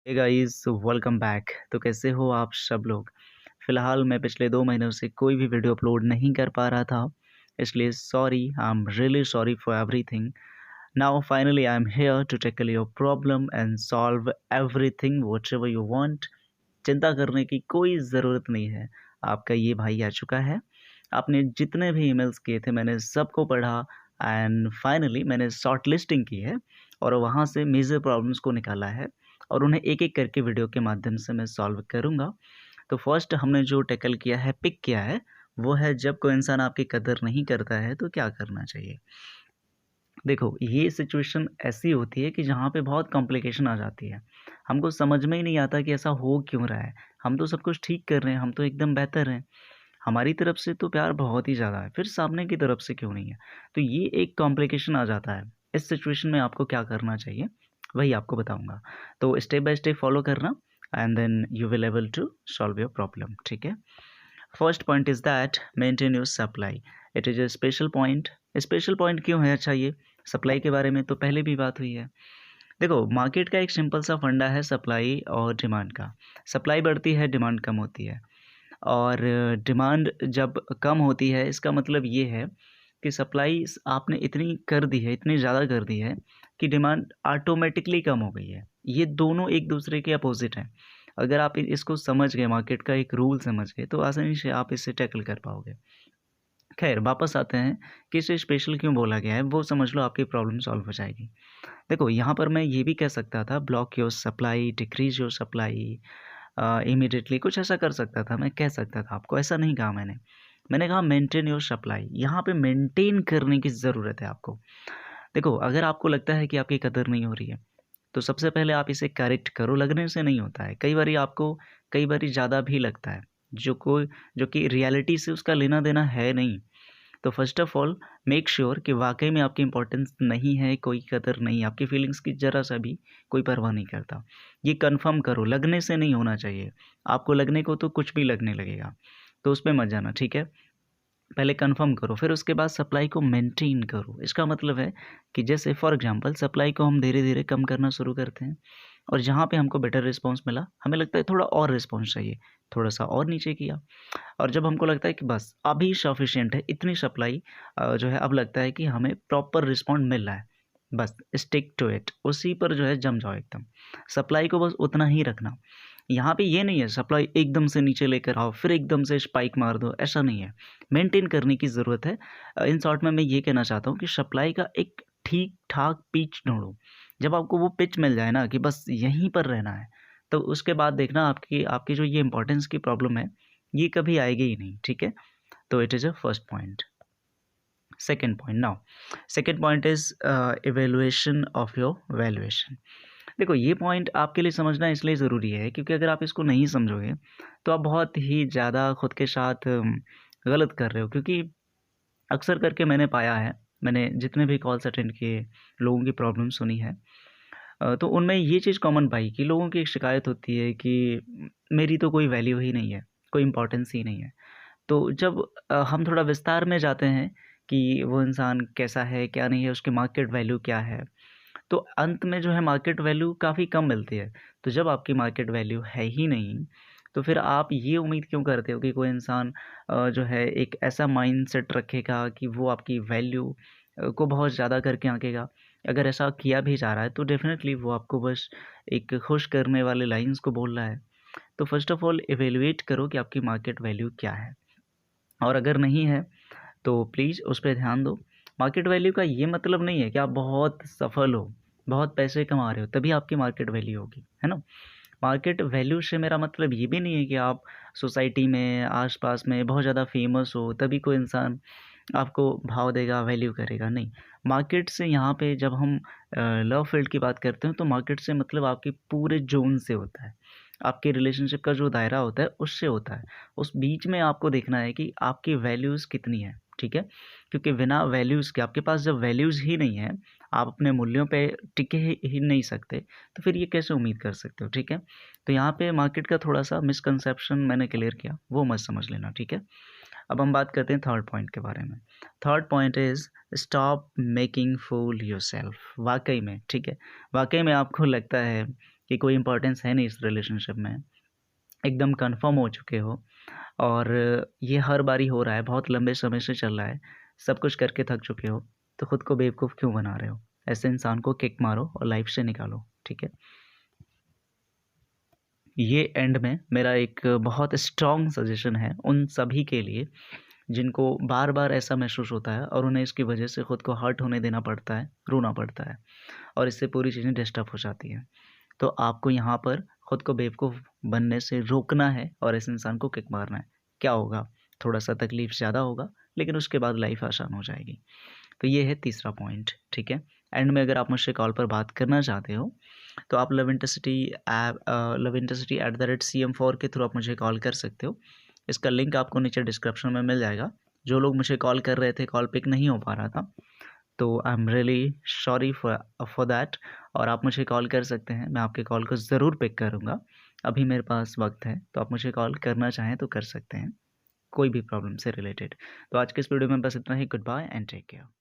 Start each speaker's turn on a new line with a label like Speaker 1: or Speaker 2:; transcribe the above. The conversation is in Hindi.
Speaker 1: Hey guys, welcome back. तो कैसे हो आप सब लोग? फ़िलहाल मैं पिछले 2 महीनों से कोई भी वीडियो अपलोड नहीं कर पा रहा था, इसलिए sorry, I am really sorry for everything. Now finally I am here to tackle your problem and solve everything whatever you want. चिंता करने की कोई ज़रूरत नहीं है, आपका ये भाई आ चुका है। आपने जितने भी ईमेल्स किए थे मैंने सबको पढ़ा एंड फाइनली मैंने शॉर्ट लिस्टिंग की है और वहाँ से मेजर प्रॉब्लम्स को निकाला है और उन्हें एक-एक करके वीडियो के माध्यम से मैं सॉल्व करूँगा। तो फर्स्ट हमने जो टैकल किया है, पिक किया है, वो है जब कोई इंसान आपकी कदर नहीं करता है तो क्या करना चाहिए? देखो, ये सिचुएशन ऐसी होती है कि जहाँ पे बहुत कॉम्प्लिकेशन आ जाती है। हमको समझ में ही नहीं आता कि ऐसा हो क्यों रहा है? हम तो सब कुछ ठीक कर रहे हैं, हम तो एकदम बेहतर हैं। हमारी तरफ से तो प्यार बहुत ही ज़्यादा है, फिर सामने की तरफ से क्यों नहीं है? तो ये एक कॉम्प्लिकेशन आ जाता है। इस सिचुएशन में आपको क्या करना चाहिए, वही आपको बताऊँगा। तो स्टेप बाय स्टेप फॉलो करना and then you will able to solve your problem, ठीक है? First point is that maintain your supply. It is a special point. Special point क्यों है अच्छा ये? सप्लाई के बारे में तो पहले भी बात हुई है। देखो, मार्केट का एक सिंपल सा फंडा है सप्लाई और डिमांड का। सप्लाई बढ़ती है, डिमांड कम होती है। और डिमांड जब कम होती है इसका मतलब ये है कि सप्लाई आपने इतनी कर दी है, इतनी ज़्यादा कर दी है कि डिमांड ऑटोमेटिकली कम हो गई है। ये दोनों एक दूसरे के अपोजिट हैं। अगर आप इसको समझ गए, मार्केट का एक रूल समझ गए, तो आसानी से आप इसे टैकल कर पाओगे। खैर, वापस आते हैं कि इसे स्पेशल क्यों बोला गया है, वो समझ लो, आपकी प्रॉब्लम सॉल्व हो जाएगी। देखो, यहाँ पर मैं ये भी कह सकता था block your supply, decrease your supply, immediately कुछ ऐसा कर सकता था, मैं कह सकता था आपको, ऐसा नहीं कहा मैंने। मैंने कहा मेंटेन योर सप्लाई। यहाँ पे मेंटेन करने की ज़रूरत है आपको। देखो, अगर आपको लगता है कि आपकी कदर नहीं हो रही है, तो सबसे पहले आप इसे करेक्ट करो। लगने से नहीं होता है, कई बारी आपको कई बारी ज़्यादा भी लगता है, जो कि रियलिटी से उसका लेना देना है नहीं। तो first of all make sure कि वाक़ई में आपकी इम्पोर्टेंस नहीं है, कोई कदर नहीं है, आपकी फीलिंग्स की ज़रा-सा भी कोई परवाह नहीं करता। ये कन्फर्म करो, लगने से नहीं होना चाहिए। आपको लगने को तो कुछ भी लगने लगेगा, तो उसपे मत जाना, ठीक है? पहले कन्फर्म करो, फिर उसके बाद सप्लाई को मेंटेन करो। इसका मतलब है कि जैसे फॉर एग्ज़ाम्पल सप्लाई को हम धीरे-धीरे कम करना शुरू करते हैं और जहाँ पे हमको बेटर रिस्पॉन्स मिला, हमें लगता है थोड़ा और रिस्पॉन्स चाहिए, थोड़ा-सा और नीचे किया। और जब हमको लगता है कि बस अभी सफिशिएंट है, इतनी सप्लाई जो है, अब लगता है कि हमें प्रॉपर रिस्पॉन्ड मिल रहा है, बस स्टिक टू इट, उसी पर जो है जम जाओ एकदम। सप्लाई को बस उतना ही रखना। यहाँ पे ये नहीं है सप्लाई एकदम से नीचे लेकर आओ, फिर एकदम से स्पाइक मार दो, ऐसा नहीं है। मेंटेन करने की ज़रूरत है। इन शॉर्ट में मैं ये कहना चाहता हूँ कि सप्लाई का एक ठीक-ठाक पिच ढूँढो। जब आपको वो पिच मिल जाए ना कि बस यहीं पर रहना है, तो उसके बाद देखना आपकी आपकी जो ये इम्पोर्टेंस की प्रॉब्लम है, ये कभी आएगी ही नहीं, ठीक है? तो it is a first point. Second point now, second point is evaluation of your valuation. देखो, ये पॉइंट आपके लिए समझना इसलिए ज़रूरी है क्योंकि अगर आप इसको नहीं समझोगे, तो आप बहुत ही ज़्यादा खुद के साथ गलत कर रहे हो, क्योंकि अक्सर करके मैंने पाया है, मैंने जितने भी कॉल्स अटेंड किए, लोगों की प्रॉब्लम सुनी है, तो उनमें ये चीज़ कॉमन पाई कि लोगों की एक शिकायत होती है कि मेरी तो कोई वैल्यू ही नहीं है, कोई इम्पोर्टेंस ही नहीं है। तो जब हम थोड़ा विस्तार में जाते हैं कि वो इंसान कैसा है, क्या नहीं है, उसकी मार्केट वैल्यू क्या है, तो अंत में जो है मार्केट वैल्यू काफ़ी कम मिलती है। तो जब आपकी मार्केट वैल्यू है ही नहीं, तो फिर आप ये उम्मीद क्यों करते हो कि कोई इंसान जो है एक ऐसा माइंडसेट रखेगा कि वो आपकी वैल्यू को बहुत ज़्यादा करके आंकेगा। अगर ऐसा किया भी जा रहा है तो डेफ़िनेटली वो आपको बस एक खुश करने वाले लाइन्स को बोल रहा है। तो फर्स्ट ऑफ ऑल इवैल्यूएट करो कि आपकी मार्केट वैल्यू क्या है, और अगर नहीं है तो प्लीज़ उस पे ध्यान दो। मार्केट वैल्यू का ये मतलब नहीं है कि आप बहुत सफल हो, बहुत पैसे कमा रहे हो, तभी आपकी मार्केट वैल्यू होगी, है ना? मार्केट वैल्यू से मेरा मतलब ये भी नहीं है कि आप सोसाइटी में, आस-पास में बहुत ज़्यादा फ़ेमस हो, तभी कोई इंसान आपको भाव देगा, वैल्यू करेगा, नहीं। मार्केट से यहाँ पे जब हम लव फील्ड की बात करते हैं, तो मार्केट से मतलब आपके पूरे ज़ोन से होता है। आपके रिलेशनशिप का जो दायरा होता है, उससे होता है। उस बीच में आपको देखना है कि आपकी वैल्यूज़ कितनी है, ठीक है? क्योंकि बिना वैल्यूज़ के, आपके पास जब वैल्यूज़ ही नहीं है, आप अपने मूल्यों पे टिके ही नहीं सकते, तो फिर ये कैसे उम्मीद कर सकते हो, ठीक है? तो यहाँ पे मार्केट का थोड़ा-सा मिसकंसेप्शन मैंने क्लियर किया, वो मत समझ लेना, ठीक है? अब हम बात करते हैं थर्ड पॉइंट के बारे में। Third point is stop making fool yourself. वाक़ई में, ठीक है? वाक़ई में आपको लगता है कि कोई इम्पोर्टेंस है नहीं इस रिलेशनशिप में, एकदम कन्फर्म हो चुके हो और ये हर बारी हो रहा है, बहुत लंबे समय से चल रहा है, सब कुछ करके थक चुके हो, तो खुद को बेवकूफ़ क्यों बना रहे हो? ऐसे इंसान को किक मारो और लाइफ से निकालो, ठीक है? ये एंड में मेरा एक बहुत स्ट्रॉन्ग सजेशन है उन सभी के लिए जिनको बार-बार ऐसा महसूस होता है और उन्हें इसकी वजह से खुद को हर्ट होने देना पड़ता है, रोना पड़ता है और इससे पूरी चीज़ें डिस्टर्ब हो जाती हैं। तो आपको यहाँ पर खुद को बेवकूफ़ बनने से रोकना है और इस इंसान को किक मारना है। क्या होगा? थोड़ा-सा तकलीफ़ ज़्यादा होगा, लेकिन उसके बाद लाइफ़ आसान हो जाएगी। तो ये है तीसरा पॉइंट, ठीक है? एंड में अगर आप मुझसे कॉल पर बात करना चाहते हो, तो आप lovintercity@cm4 के थ्रू आप मुझे कॉल कर सकते हो। इसका लिंक आपको नीचे डिस्क्रिप्शन में मिल जाएगा। जो लोग मुझे कॉल कर रहे थे, कॉल पिक नहीं हो पा रहा था, तो आई am really sorry for that और आप मुझे कॉल कर सकते हैं, मैं आपके कॉल को ज़रूर पिक करूँगा। अभी मेरे पास वक़्त है, तो आप मुझे कॉल करना चाहें तो कर सकते हैं, कोई भी प्रॉब्लम से रिलेटेड। तो आज के इस वीडियो में बस इतना ही। Good bye and take care.